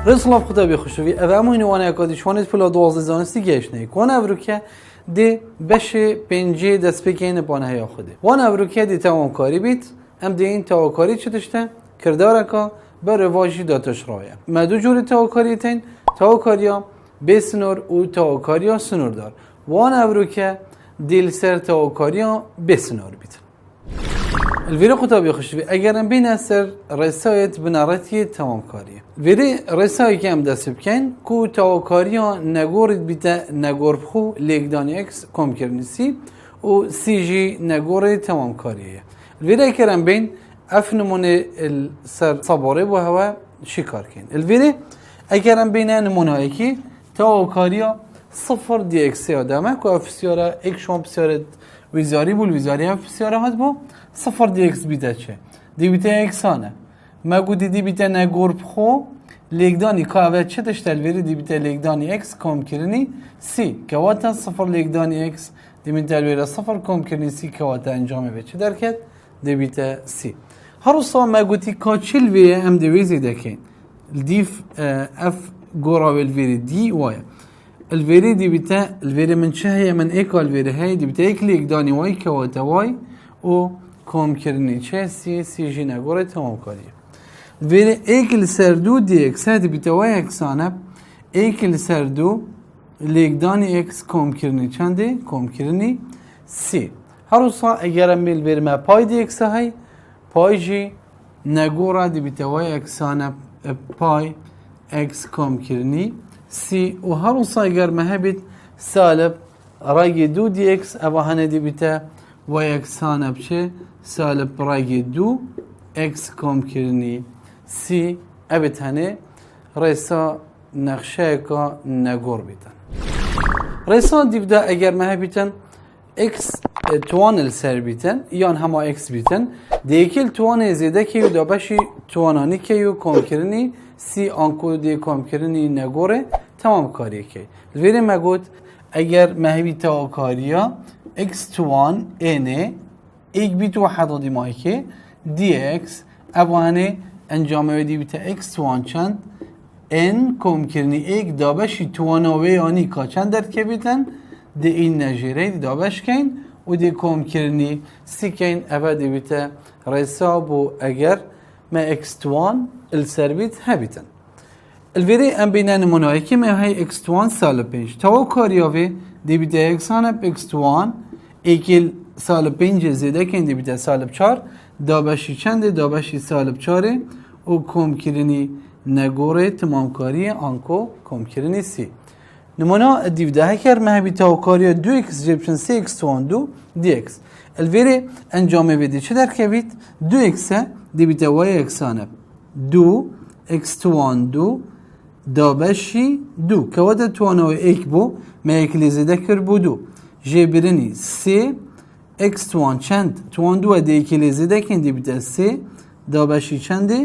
رسلاف خدا بخشوی اما اینو وانه اکادی شوانت پلا 12 زانستی گشنه کن ابروکه دی بشه پنجه دست بکینه بانه های خوده وان ابروکه دی تمام کاری بیت هم دی این تاوکاری چه داشته کردارکا بر رواجی داتش رایه ما دو جور تاوکاری تین تاوکاریا بسنور و تاوکاریا سنور دار وان ابروکه دیل سر تاوکاریا بسنور بیت الفيري قطابي خشبي اگر بين اثر رسايت بنارتي تمام كاريه الفيري رساي كام دسب كان كو تاوكاريا نغورد بيتا نغوربخو ليكداني اكس كوم كرنسي و سي جي نغوري تمام كاريه الفيري كرم بين افنمونه السر صبوري وهو شكار كان الفيري اگر بين نمونايكي تاوكاريا صفر دي اكس ادمه كو افسيارا اك شوم بسيارت ویزاری بول ویزاری هم بسیاره هست با صفر دی اکس بیده چه دی بیته اکسانه مگو دی بیته نگرب خو لیگدانی که اوه چه تشتل ویری دی بیته لیگدانی اکس کم کرنی سی که واتا صفر لیگدانی اکس دی بیته ویره صفر کم کرنی سی که واتا انجامه به چه درکت دی بیته سی هر روزا مگو تی کاچل ویه هم دی ویزی دکین دیف اف گورا ویری دی وایه الفيري دي بتا الفيري من شهية من ايكو الفيري هاي دي بتا ايك ليك داني واي كواتا واي و كوم كرني شا سي سي جينا غوري تمام كاريه الفيري ايك السردو دي اكس هادي بتا واي اكسانب ايك السردو ليك داني اكس كوم كرني چنده كوم كرني سي هروسا اگر هم الفيري ما باي دي اكس هاي باي جي نغورا دي بتا واي اكسانب باي اكس كوم كرني سی و هر اون سایگر مهبت سالب رای دو دی اکس اوه هنه دی بیته و یک سانب چه سالب رای دو اکس کم کرنی سی ابت هنه ریسا نقشه که نگور بیتن ریسا دیبده اگر مهبتن اکس توان سر بیتن یان همه اکس بیتن دیکل توان زیده که دا بشی توانانی که یو کم کرنی سی آنکو دی کم کرنی نگوره تمام کاری که الویره مگود اگر مهوی تا کاریا اکس توان اینه ایک بیت و حدا دی ماهی که دی اکس اوانه انجامه دی بیت اکس توان چند این کم کرنی ایک دابشی تواناوی آنی که چند در که بیتن دی این نجیره دی دابش کن و دی کم کرنی سی کن اوه دی بیت رساب و اگر ما اکس توان السر بیت هبیتن الفيري ام بينان منايكي ما هي x1 سالب 5 تو كاريوي دي بيتا x هنا x1 ايكل سالب 5 زياده كن دي بيتا سالب 4 دابشي چند دابشي سالب 4 و كوم كيرني نگوره تمام كاري انكو كوم كيرني سي نمونا دي بدا هكر ما هي بيتا كاريو 2x جيبشن 6x1 2 dx الفيري انجامه بدي چه در كبيت 2x دي بيتا y x هنا 2 x1 2 دابشی دو که وقت توانای ایک بو ما ایک لیزده کر بودو جبرنی سی اکس توان چند توان دو ده ایک لیزده کندی بیده سی دابشی چنده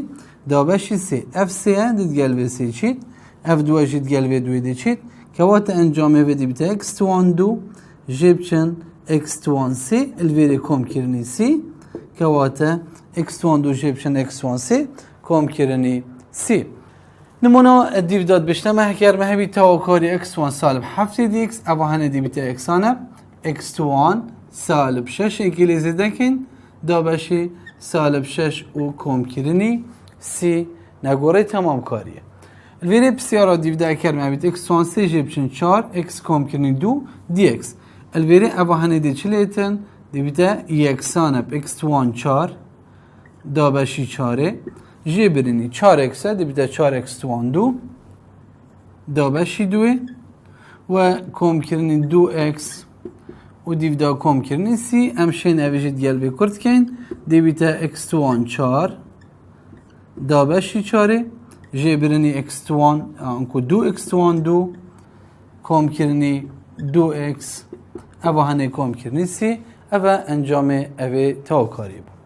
دابشی سی اف سی دید گلوه سی چید اف دو جید گلوه دوی دی چید که وقت انجامه بدی بیده اکس توان دو جب چند اکس توان سی الویری کم کرنی سی که وقت اکس توان دو جب چند اکس توان سی کم کرنی سی نمونا دیو داد بشنمه هکر مهبی تاوکاری x1 سالب 7 دی اکس اوه هنه دی بیتا اکسانه x1 سالب 6 ایکلی زیده کن دا بشی سالب 6 و کم کرنی سی نگوره تمام کاریه الویره بسیارا دیو دا هکر مهبی x1 سی جیبشن 4 x کم کرنی 2 دی اکس الویره اوه هنه دی چلیتن دی بیتا یکسانه x1 4 دا بشی 4 جبرنی 4x دی بیده 4x توان دو دابشی دوی و کم کرنی 2x و دیودا کم کرنی سی امشین اویجید گل بکرد کن دی بیده x توان 4 دابشی 4 جبرنی x توان انکو 2x توان دو کم کرنی 2x اوه هنه کم کرنی سی اوه انجام اوه تاوکاری بود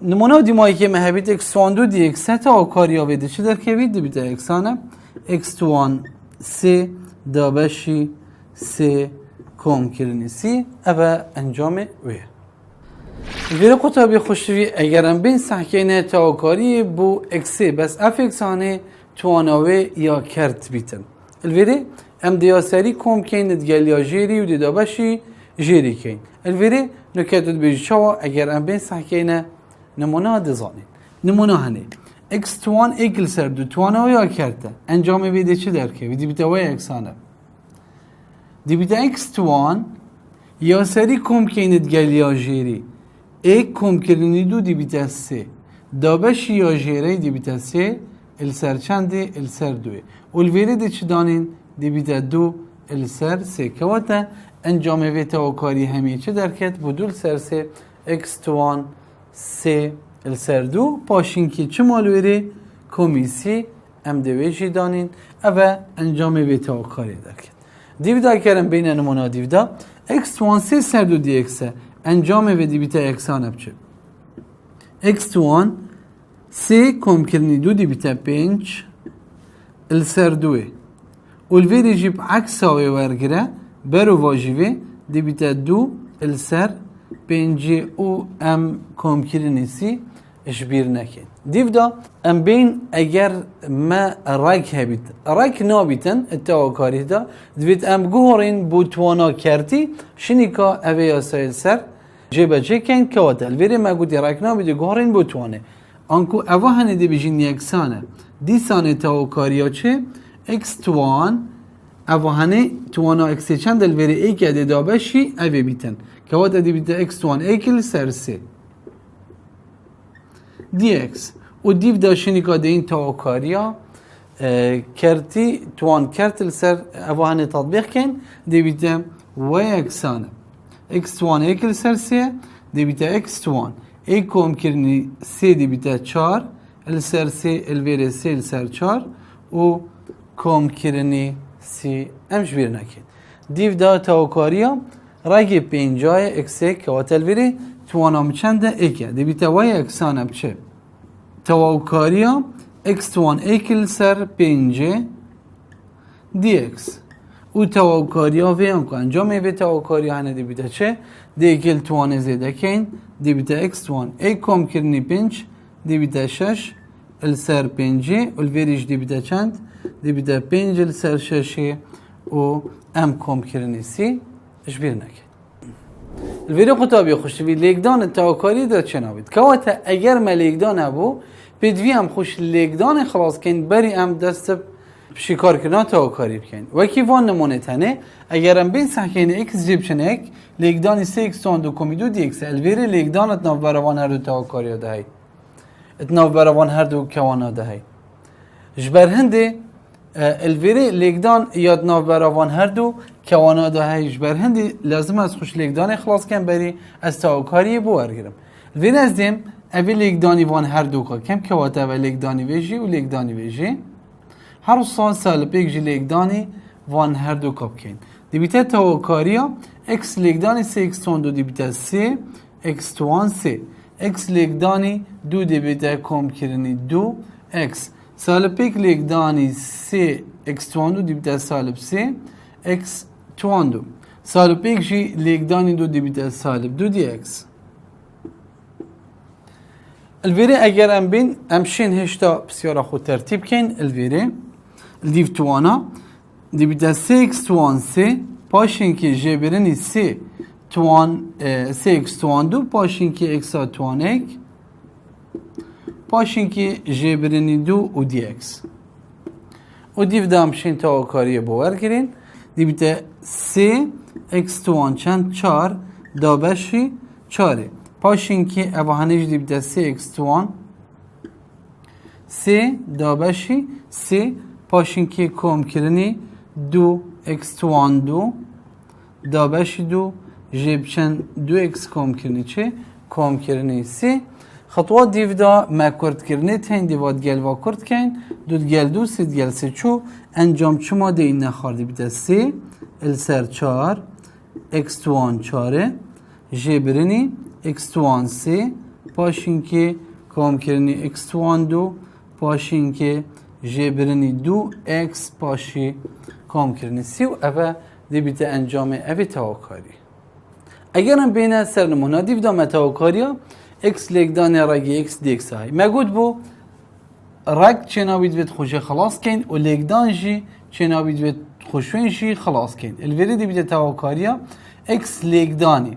نمونه دیمایی که مهبید x1 2 دی x تا آکاری آویده چه در که بیده بیده x هنه x1 3 دابشی 3 کم کرنی سی اوه انجام وی ویره قطابی خوشوی اگرم بین سحکینه تا آکاری بو x بس اف x هنه تواناوی یا کرت بیتن الوری ام دیاسری کم کن دگلیا جیری و دیدابشی جیری کن الوری نکاتت بیجی چوا اگر ام بین سحکینه نمونه دزانین نمونه هنه x1 ایکل سر دو تواناوی یا کرته انجام ویده چی درکه ویدی بیتا وی اکسانه دی بیتا x1 یا سری کم کن دگلیا جیری ایک کم کرنی دو دی بیتا سه دابشی یا جیری دی بیتا سه السر چنده السر دوه والویره دی چی دانین دی بیتا دو السر سه کواتا انجام ویتا و کاری همیه چه درکت بودول سر سه x1 سه السر دو پاشین که چه مالویره کمیسی ام دویجی دانین اوه انجام ویتا و کاری درکت دیویدا کرم بین نمونه دیویدا x1 سه سر دو دی اکسه انجام وی دی بیتا اکسانه بچه x1 سه کم کرنی دو دی بیتا پینچ السر دوه والویری جیب عکس آوی ورگره برو واجیوه دی بیتا دو السر پینجی او ام کم کرنی سی اشبیر نکن دیو دا ام بین اگر ما راک هبید راک نابیتن اتاوکاری دا دوید ام گوهرین بوتوانا کرتی شنیکا اوی اسایل سر جیبه چکن کواتل ویری ما گوتی راک نابید گوهرین بوتوانه انکو اوه هنه دی بیجین یکسانه دی سانه اتاوکاریا چه x1 اوه هنه توانا x چند الویری ایک اده دابشی اوی بیتن کواتا دی بیتا x1 ایکل سر سه dx و دیو داشتنی که این تاوکاریا کرتی توان کرتل سر اوهانه تطبیق کن دی بیتا و اکسانه x1 ایکل سر سه دی بیتا x1 ایک کم کرنی سه دی بیتا چار السر سه الویره سه السر چار و کم کرنی سی امش بیر نکن دیو دا تاوکاریا رگی پینجای اکسه که واتلویری توانام چنده ایکه دی بیتا وای اکسانه بچه تواوکاریا x1 ایکل سر پینجه dx او تواوکاریا ویان که انجامه وی تواوکاریا هنه دی بیتا چه دی ایکل توانه زیده کن دی بیتا x1 ایک کم کرنی پینج دی بیتا شش السر پینجه الویریش دی بیتا چند دی بیتا پینج السر ششه و ام کم کرنی سی اشبیر نکن الویری خطابی خوشوی لیکدان تاوکاری در چه نابید که واتا اگر ما لیکدان ابو بدوی هم خوش لیکدان خلاص کن بری هم دست شکار کردن تاوکاری بکن وکی وان نمونه تنه اگر هم بین سحکین اکس جیب چنک لیکدانی سه اکس توان دو کمی دو دی اکس الویری لیکدان اتناف بروان هر دو تاوکاری دهی اتناف بروان هر دو کوانا دهی جبر هنده الویری لیکدان یاد ناف بروان هر دو کوانا دهی جبر هنده لازم از خوش لیکدان خلاص کن بری از تاوکاری بو ارگرم الویری از دیم اوی لیکدانی وان هر دو که کم که واتا اوی لیکدانی ویجی و لیکدانی ویجی هر سال پیک جی لیکدانی وان هر دو که بکن دی بیتا تاوکاریا اکس لیکدانی سه اکس توان دو دی بیتا سه اکس توان سه اکس لیکدانی دو دی بیتا کم کرنی دو اکس سال پیک لیکدانی سه اکس توان دو دی بیتا سالب سه اکس توان دو سال پیک جی لیکدانی دو دی بیتا سالب دو دی اکس الویری اگر ام بین امشین هشتا بسیار خود ترتیب کن الویری الدیو توانا دی بیتا سه اکس توان سه پاشین که جبرنی سه توان سه اکس توان دو پاشین که اکسا توان ایک پاشین که جبرنی دو و دی اکس و دیو دا امشین تاوکاری باور گرین دی بیتا سه اکس توان چند چار دابشی چاره پاشین که اوهانش دی بیتا سه اکس توان سه دابشی سه پاشین که کم کرنی دو اکس توان دو دابشی دو جیبچن دو اکس کم کرنی چه؟ کم کرنی سه خطوات دیو دا ما کرد کرنی تین دیواد گل و کرد کن دود گل دو سید گل سه چو انجام چما دی این نخارده بیتا سه السر چار اکس توان چاره جیبرنی x توان سه پاشین که کام کرنی x توان دو پاشین که جبرنی دو x پاشی کام کرنی سی و اوه دی بیت انجام اوه تاوکاری اگر هم بین سر نمونه دیو دام تاوکاری x لیکدان رگی x دی x های مگود بو رگ چه نابید بید خوشه خلاص کن و لیگدان جی چه نابید بید خوشوین جی خلاص کن الوری دی بیده تواکاریا اکس لیگدانی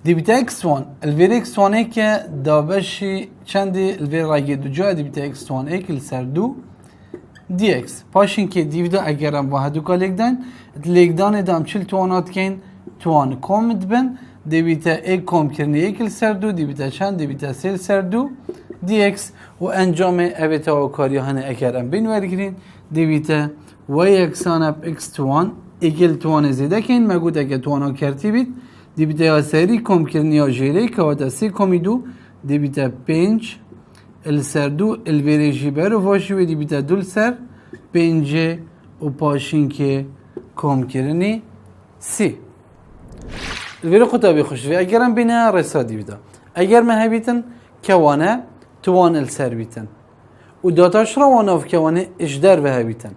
دی بیده اکس وان الوری اکس وانه که دابشی چندی الوری رگی دو جا دی بیده اکس وان ایک السر دو دی اکس پاشین که دی بیده اگرم واحدو که لیگدان دام چل توانات کن توان کومد بن دی بیده ایک کوم کرنی ایک السر دو دی بیده چند دی بیده سیل سر دو دی اکس و انجام اوه تواکاری هنه اگرم بین ورگرین دی بیده وی اکسان اب اکس توان ایگل توان زیده کن مگود اگه توانا کرتی بید دی بیده یا سری کم کرنی یا جیره که وادا سی کمی دو دی بیده پینج السر دو الویره جیبر و واشی و دی بیده دول سر پینجه و پاشین که کم کرنی سی الویره خطابی خوش وی اگرم بینه رسا دی بیده اگر مه بیتن کوانه توان السر بیتن و داتاش را واناف کوانه اجدر به بیتن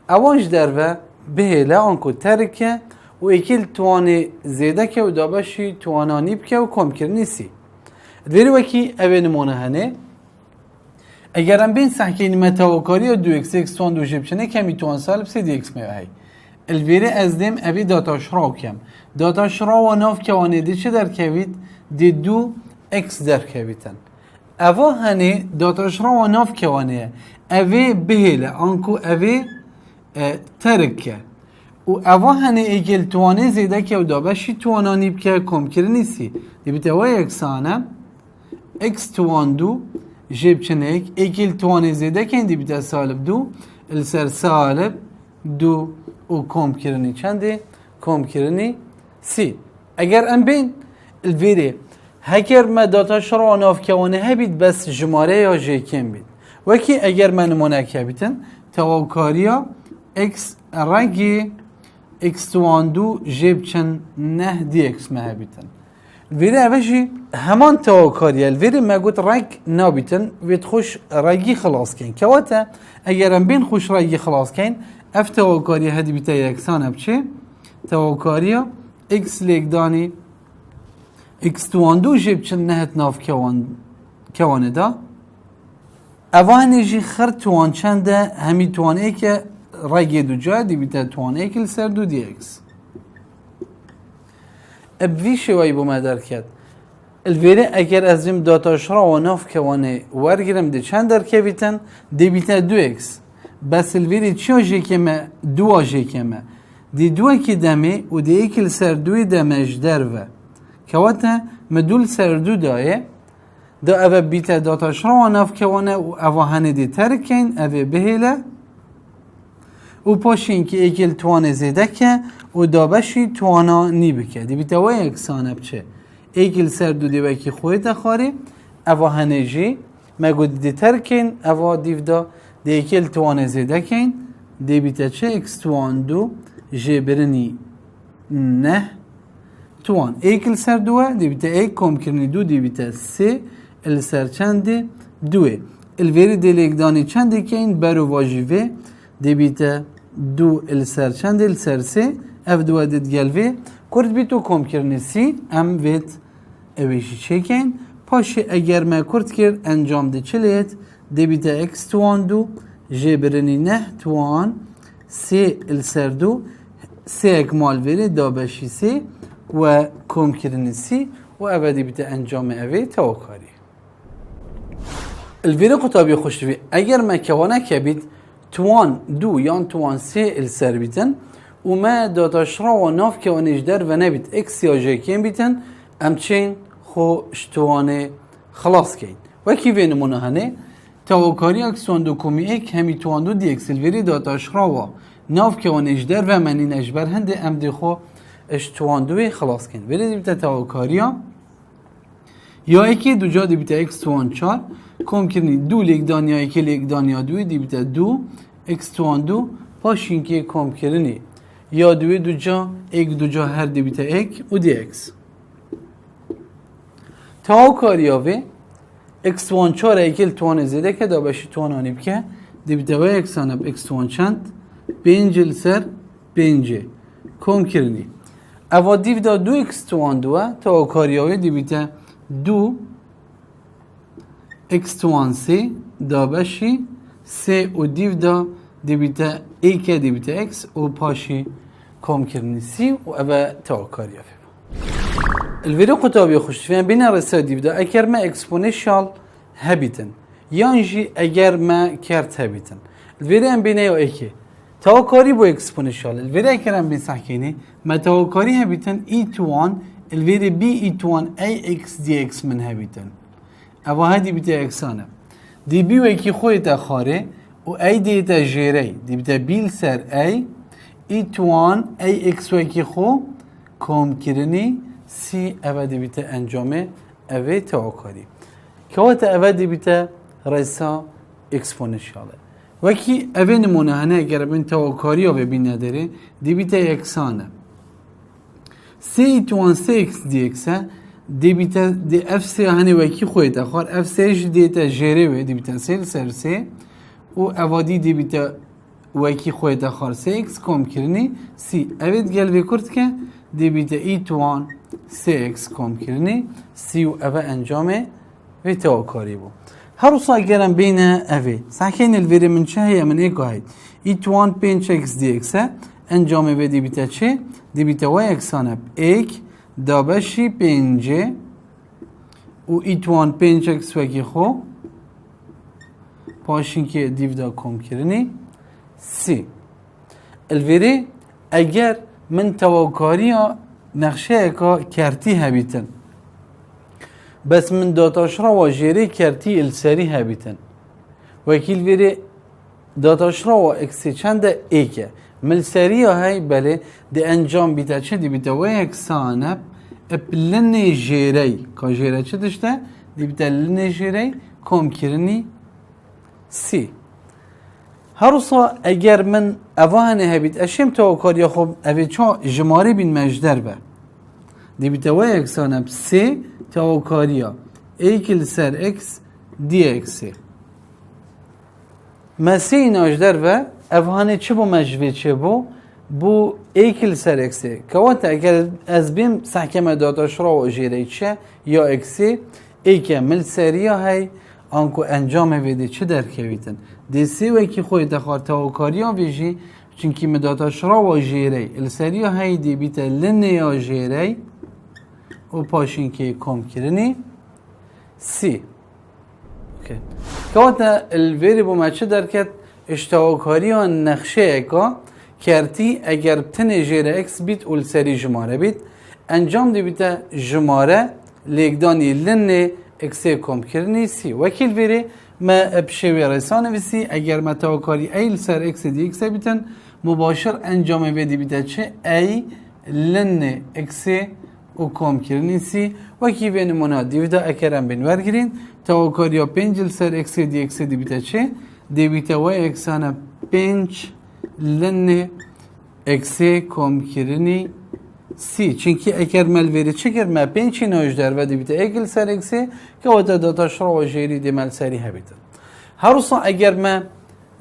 اوانج در و بهله آنکو ترکه و اکیل توانه زیده که و دابشی توانانی بکه و کم کرنی سی دویری وکی اوه نمونه هنه اگرم بین سحکه نیمه تواکاری و دو اکس اکس توان دو جبچنه کمی توان سالب سی دی اکس میوهی الویره از دیم اوه داتاش را کم داتاش را و ناف کوانه دی چه در کوید دی دو اکس در کویدن اوه هنه داتاش را و ناف کوانه اوه بهله آنکو اوه ترکه و اوه هنه ایگل توانه زیده که و دابشی توانانی بکه کم کرنی سی دی بیت اوه اکسانه اکس توان دو جیب چنه ایگل توانه زیده که دی بیت سالب دو السر سالب دو و کم کرنی چنده کم کرنی سی اگر ام بین الویره هکر ما داتاش را ناف کوانه هبید بس جماره یا جی کم بید وکی اگر من نمونه که بیتن تواکاریا اکس رگی اکس توان دو جیب چن نه دی اکس مه بیتن ویره اوشی همان تواکاریا الویره ما گوت رگ نابیتن وید خوش رگی خلاص کن که واتا اگرم بین خوش رگی خلاص کن اف تواکاریا هدی بیتا یکسان بچه تواکاریا اکس لیگدانی اکس توان دو جیب چن نهت ناف کوانه دا اوانی جی خر توان چنده همی توان ای که رگی دو جا دی بیتا توان ای کل سر دو دی اکس ابوی شوی بو مدر کرد الویره اگر از این داتاش را و ناف کوانه ورگرم دی چند در که بیتن دی بیتا دو اکس بس الویره چی جی کمه دو جی کمه دی دو که دمه و دی ایکل سر دوی دمش در و کواته مدول سر دو دایه دا اوه بیتا داتاش را و ناف کوانه و اوه هنه دی ترکین اوه بهیله و پاشین که ایکل توانه زیده که و دابشی توانا نی بکه دی بیتا وی اکسانه بچه ایکل سر دو دی وکی خوی دخاری اوه هنه جی مگو دی ترکین اوه دیو دا دی ایکل توانه زیده کن دی بیتا چه اکس توان دو جی برنی نه توان ایکل سر دوه دی بیتا ایک کم کرنی دو دی بیتا سی السر چنده دوه الویری دی لیگدانی چنده که این برو واجیوه دی بیتا دو السر چنده السر سی اف دوه دید گلوه کرد بیتو کم کرنی سی ام وید اویشی چکن پاشی اگر ما کرد کرد انجام دی چلیت دی بیتا اکس توان دو جی برنی نه توان سی السر دو سی اکمال ویری دابشی سی و کم کرنی سی و اوه دی بیتا انجام اوی تواکاری الویره قطابی خوشوی اگر ما کوانه که بید توان دو یان توان سی السر بیتن و ما داتاش را و ناف کوانش در و نبید اکس یا جی کن بیتن امچین خو اشتوانه خلاص کن وکی وی نمونه هنه تواکاری اکسوان دو کمی ایک همی توان دو دی اکس الویره داتاش را و ناف کوانش در و منین اجبر هنده ام دی خو اشتوان دوی خلاص کن ولی دی بیتا تواکاریا یا ایکی دو جا دی بیتا اکس توان چار کم کرنی دو لیگدان یا ایکی لیگدان یا دوی دی بیتا دو اکس توان دو پاشین که کم کرنی یا دوی دو جا ایک دو جا هر دی بیتا ایک و دی اکس تواکاریا وی اکس توان چار ایکل توان زیده که دا باشی توان آنیب که دی بیتا وی اکسانب اکس توان چند پینجل سر پینجه کم کرنی اوا دیو دا دو اکس توان دوه تواکاریا وی دی بیتا دو x1 سه دا بشی سه و دیو دا دیبیتا ای که دیبیتا x و پاشی کام کردنی سی و اوه تاکاری افیم الویدیو قطابی خوش فهم بین رسا دیو دا اگر ما اکسپونیشال هبیتن یعنی اگر ما کرد هبیتن الویدیو هم بینه یا ایکی تاکاری با اکسپونیشال الویدیو اگر هم بین سحکینی ما تاکاری هبیتن e1 الویدیو بی e1 ax dx من هبیتن اوه ها دیبیتا اکسانه دی بی و ایکی خوی تخاره و ای دیتا جیره دیبیتا بیل سر ای e1 ax و ایکی خو کام کرنی سی اوه دیبیتا انجامه اوه تاکاری که وقت اوه دیبیتا رئیسا اکسپونیشاله وکی اوه نمونه هنه اگر بین تاکاری ها بین نداره دیبیتا اکسانه سی e1 سی اکس دی اکسه دیبیتا دی اف سی هنه وکی خویت اخوار اف سیش دیتا جیره وی دیبیتا سیل سر سی و اوادی دیبیتا وکی خویت اخوار سی اکس کام کرنی سی اوید گل بکرد که دیبیتا e1 سی اکس کام کرنی سی و اوه انجامه و تاکاری بو هر روز اگرم بین اوه سحکین الویره من چه هیا من ایکو هید e1 5 اکس دی اکسه انجامه و دیبیتا چه؟ دیبیتا و اکسانه ایک دابشی 5 و ایتوان 5 اکس وکی خو پاشین که دیو دا کم کرنی سی الویری اگر من تواکاری نقشه اکا کرتی هبیتن بس من داتاشرا و جیری کرتی السری هبیتن وکی الویری داتاشرا و اکسی چند ایکه ملسری های بله دی انجام بیتا چه دی بیتا و یکسانه اپلن جیری که جیره چه داشته دی بیتا لن جیری کم کرنی سی هروسا اگر من اوانه هبید اشیم تاکاری خوب اوی چا جماری بین مجدر به دی بیتا و یکسانه سی تاکاری ایکل سر اکس دی اکسی مسی ناجدر و افهانه چه بو مجوی چه بو ایکل سر اکسی که وقت اگر از بیم سحکمه داتاشرا و جیره چه یا اکسی ایکه مل سریا های آنکو انجام ویده چه در کویتن دیسی و ایکی خوی دخار تاوکاری ها ویجی چونکی مداتاشرا و جیره السریا های دی بیتا لنه یا جیره و پاشین که کم کرنی سی که وقت الویری بو مچه در کت اشتاوکاری و نقشه اکا کرتی اگر بتن جیره اکس بیت اول سری جماره بیت انجام دی بیتا جماره لیکدانی لنه اکسه کم کرنی سی وکیل ویری ما بشوی رسانه ویسی اگر ما تاوکاری ایل سر اکس دی اکسه بیتن مباشر انجام ویدی بیتا چه ای لنه اکسه و کم کرنی سی وکی وین منا دیویدا اکرم بین ورگرین تاوکاری ها پنجل سر اکسه دی بیتا چه دی بیتا و اکسانه 5 لنه اکسه کم کرنی سی چونکی اگر ملویری چکر ما 5 نوش در و دی بیتا ایکل سر اکسه که وقتا داتاشرا و جیری دی مل سری هبیتن هروسا اگر ما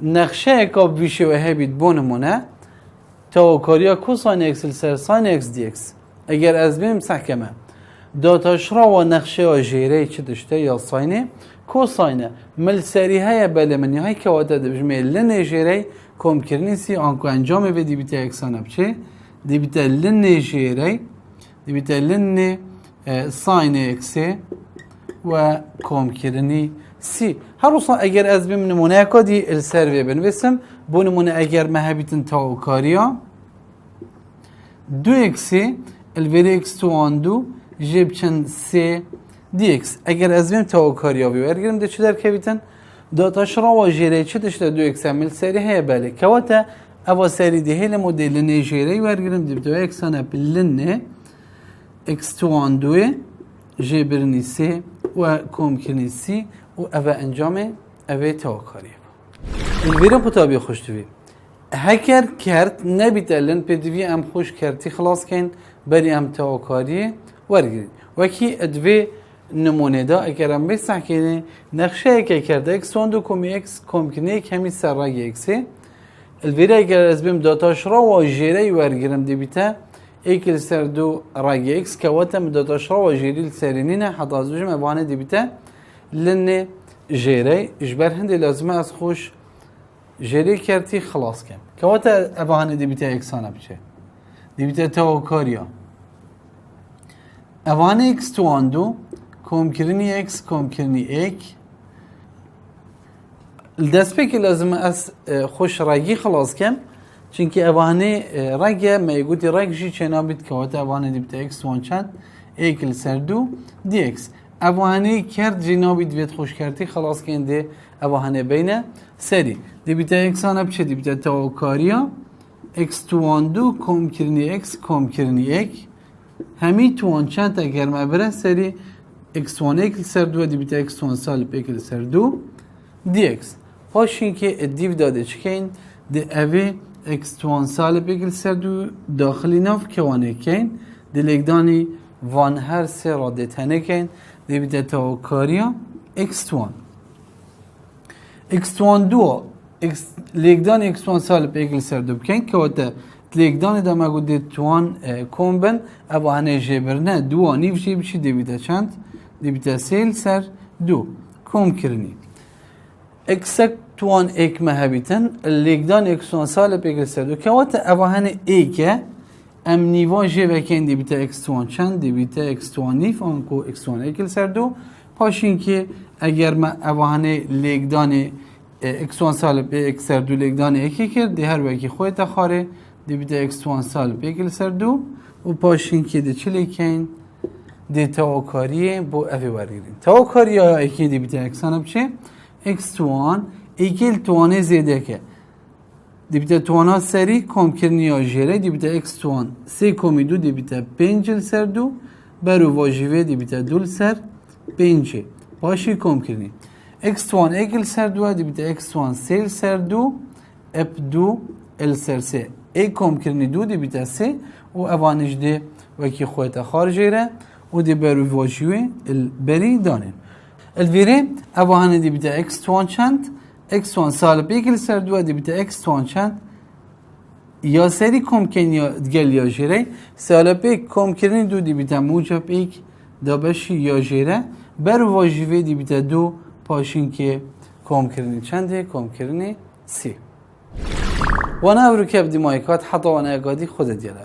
نقشه اکا بیشه و هبید بونمونه تاوکاریا کو ساین اکسل سر ساین اکس دی اکس اگر از بیم سحکمه داتاشرا و نقشه و جیره چه داشته یا ساینه کو ساینه مل سری های بلمنی های که وقتا دبجمه لنه جیره کم کرنی سی آنکو انجام و دی بیتا اکسان بچه دی بیتا لنه جیره دی بیتا لنه ساین اکسه و کم کرنی سی هر روزا اگر از بیم نمونه اکا دی السروی بنویسم بو نمونه اگر مهبیتن تاوکاریا دو اکسه الوری اکس تو آن دو جیب چند سی دی اکس اگر از بیم تاوکاریا بیورگرم ده چه در که بیتن داتاشرا و جیره چه داشته دو اکس عمل سری های بله که واتا اوا سری ده هیل مدل جیره ورگرم دی دو اکسانه بلنه اکس تو آن دوه جیبرنی سی و کم کرنی سی و اوه انجامه اوه تاوکاریه الویرم قطابی خوش دوی هکر کرد نبیتلن پدوی ام خوش کردی خلاص کن بری ام تاوکاریه ورگرین وکی ادوی نمونه دا اگر هم بسح کنه نقشه که کرده اکس دو کمی اکس کم کنه کمی سر رای اکسه الویره اگر از بیم داتاشرا و جیره ورگرم دی بیتا ایکل سر دو رای اکس که واتم داتاشرا و جیری سرینینه حتی از بجم ابانه دی بیتا لنه جیره اجبر هندی لازمه از خوش جیره کرتی خلاص کم که وقت اوهانه دی بیته اکسانه بچه دی بیته تاوکاریا اوهانه اکس توان دو کم کرنی اکس کم کرنی ایک دست که لازمه از خوش رگی خلاص کم چونکه اوهانه رگه میگوتی رگ جی چنا بید که وقت اوهانه دی بیته اکس توان چند ایک لسر دو دی اکس اوهانه کرد جنابی دوید خوش کردی خلاص کنده اوهانه بینه سری دی بیته اکسانه بچه دی بیته تاوکاریا اکس توان دو کم کرنی اکس کم کرنی ایک همی توان چند اگر مبره سری اکس توان ایک لسر دو دی بیته اکس توان سالب ایک لسر دو دی اکس پاشین که دیو داده چکین دی اوه اکس توان سالب ایک لسر دو داخلی ناف که وانه کین دی لگدانی وان هر سه را دتنه کن دی بیته تاوکاریا x1 x1 دو لگدان x1 سالب ایک لسر دو بکن که وقتا لگدان دا مگو دی توان کمبن ابا هنه جبرنه دو نیف جی بچی دی بیته چند دی بیته سیل سر دو کم کرنی اکسک توان ایک مهبیتن لگدان x1 سالب ایک لسر دو که وقتا ابا هنه ایکه ام نیوان جه وکن دی بیته x1 چند دی بیته x1 نیف آنکو x1 ایکل سر دو پاشین که اگر ما اوهانه لگدان x1 سالب ایک سر دو لگدان ایکی کرد دی هر وکی خوی تخاره دی بیته x1 سالب ایکل سر دو و پاشین که دی چه لیکن دی تاوکاریه بو اوی وریرین تاوکاری ها ایکی دی بیته x1 بچه x1 ایکل توانه زیده که دی بیته توانا سری کم کرنی ها جیره دی بیته اکس توان سی کمی دو دی بیته پنجل سر دو برو واجیوه دی بیته دول سر پنجه باشی کم کرنی اکس توان ایکل سر دو دی بیته اکس توان سیل سر دو اپ دو ال سر سه ای کم کرنی دو دی بیته سه و اوانش دی وکی خویت خار جیره و دی برو واجیوه بری دانن الویره اوانه دی بیته اکس توان چند x1 سالب ایکل سر دو دی بیته x1 چند یا سری کم کنی گل یا جیره سالب ایک کم کرنی دو دی بیته موجب ایک دا بشی یا جیره بر واجیوه دی بیته دو پاشین که کم کرنی چنده کم کرنی سی وانا برو که بدی مایکات حتی وانا اگادی خودت یاده